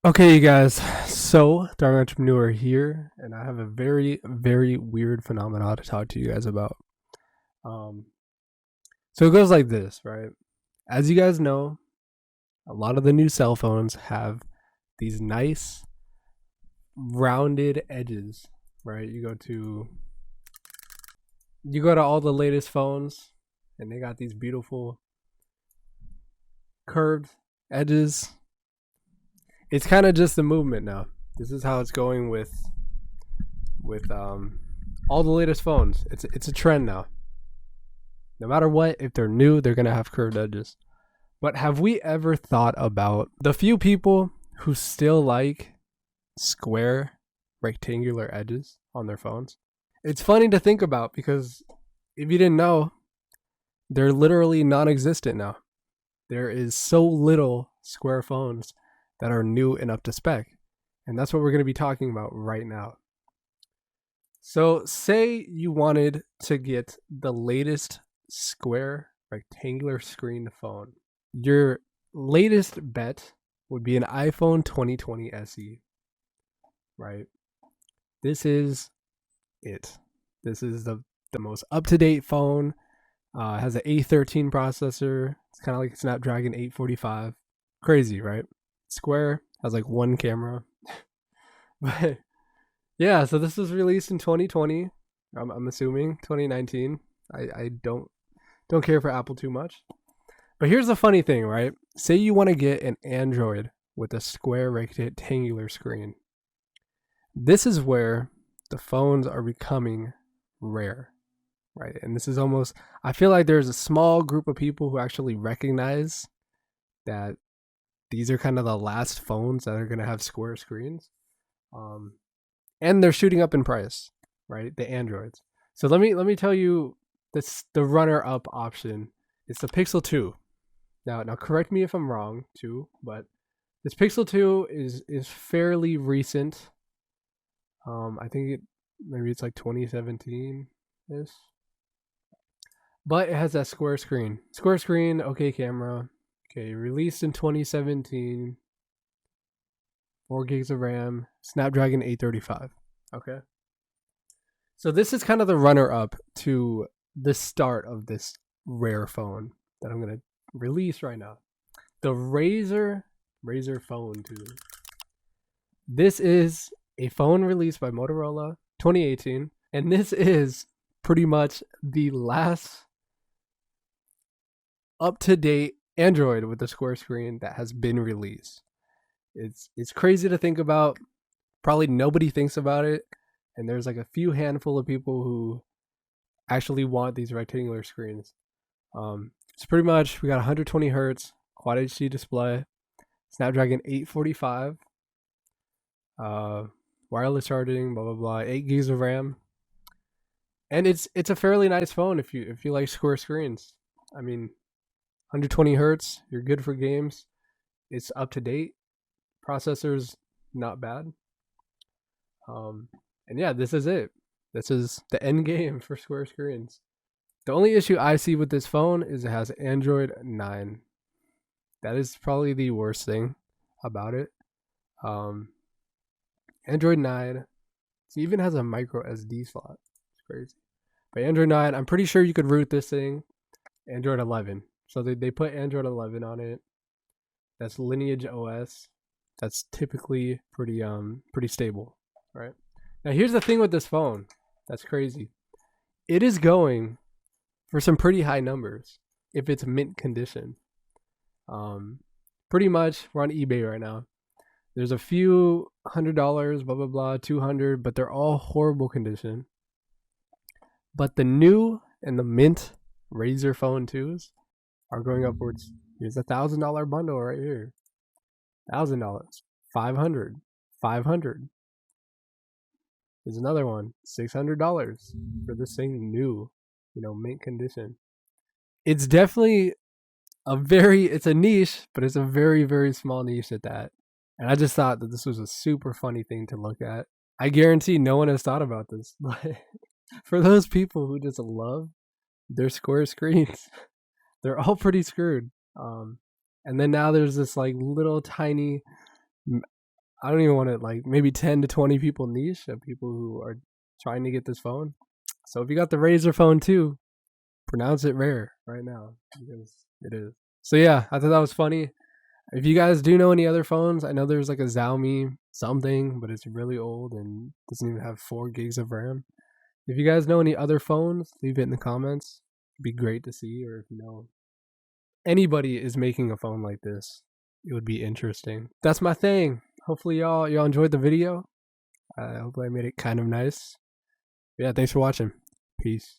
Okay, you guys. So, Dark Entrepreneur here, and I have a very, very weird phenomenon to talk to you guys about. Um, so it goes like this, right? As you guys know, a lot of the new cell phones have these nice rounded edges, right? You go to all the latest phones, and they got these beautiful curved edges. It's kind of just the movement now. This is how it's going with all the latest phones. It's a trend now. No matter what, if they're new, they're gonna have curved edges. But have we ever thought about the few people who still like square, rectangular edges on their phones? It's funny to think about because if you didn't know, they're literally non-existent now. There is so little square phones that are new and up to spec. And that's what we're going to be talking about right now. So, say you wanted to get the latest square rectangular screen phone. Your latest bet would be an iPhone 2020 SE, right? This is it. This is the most up-to-date phone. It has an A13 processor. It's kind of like a Snapdragon 845. Crazy, right? Square, has like one camera. But yeah, so this was released in 2020. I'm assuming 2019. I don't care for Apple too much. But here's the funny thing, right? Say you want to get an Android with a square rectangular screen. This is where the phones are becoming rare, right? And this is almost, I feel like there's a small group of people who actually recognize that these are kind of the last phones that are going to have square screens. And they're shooting up in price, right? The Androids. So let me tell you this: the runner-up option is the Pixel 2. Now correct me if I'm wrong too, but this Pixel 2 is fairly recent. I think maybe it's like 2017 ish. But it has that square screen. Square screen, okay camera. Okay, released in 2017. 4 gigs of RAM, Snapdragon 835. Okay. So this is kind of the runner up to the start of this rare phone that I'm going to release right now. The Razer Phone 2. This is a phone released by Motorola 2018, and this is pretty much the last up-to-date Android with a square screen that has been released. It's crazy to think about. Probably nobody thinks about it, and there's like a few handful of people who actually want these rectangular screens. It's pretty much we got 120 hertz quad HD display, Snapdragon 845, wireless charging, blah blah blah, 8 gigs of RAM, and it's a fairly nice phone if you like square screens. I mean, 120 hertz, you're good for games. It's up to date. Processor's not bad. And yeah, this is it. This is the end game for square screens. The only issue I see with this phone is it has Android 9. That is probably the worst thing about it. Android 9. It even has a micro SD slot. It's crazy. But Android 9, I'm pretty sure you could root this thing Android 11. So they put Android 11 on it. That's Lineage OS. That's typically pretty stable, right? Now here's the thing with this phone that's crazy. It is going for some pretty high numbers if it's mint condition. Pretty much we're on eBay right now. There's a few $100, blah blah blah, 200, but they're all horrible condition. But the new and the mint Razer Phone 2s are going upwards. Here's $1,000 bundle right here. $1,000, 500, 500. There's another one, $600 for this thing new, mint condition. It's definitely it's a niche, but it's a very, very small niche at that. And I just thought that this was a super funny thing to look at. I guarantee no one has thought about this, but for those people who just love their square screens, they're all pretty screwed. And then now there's this like little tiny I don't even want to like maybe 10 to 20 people niche of people who are trying to get this phone. So if you got the Razer phone too, pronounce it rare right now because it is. So yeah, I thought that was funny. If you guys do know any other phones, I know there's like a Xiaomi something, but it's really old and doesn't even have 4 gigs of RAM. If you guys know any other phones, leave it in the comments. It'd be great to see. Or if you know anybody is making a phone like this, it would be interesting. That's my thing. Hopefully y'all enjoyed the video. Hopefully I made it kind of nice. Yeah, thanks for watching. Peace.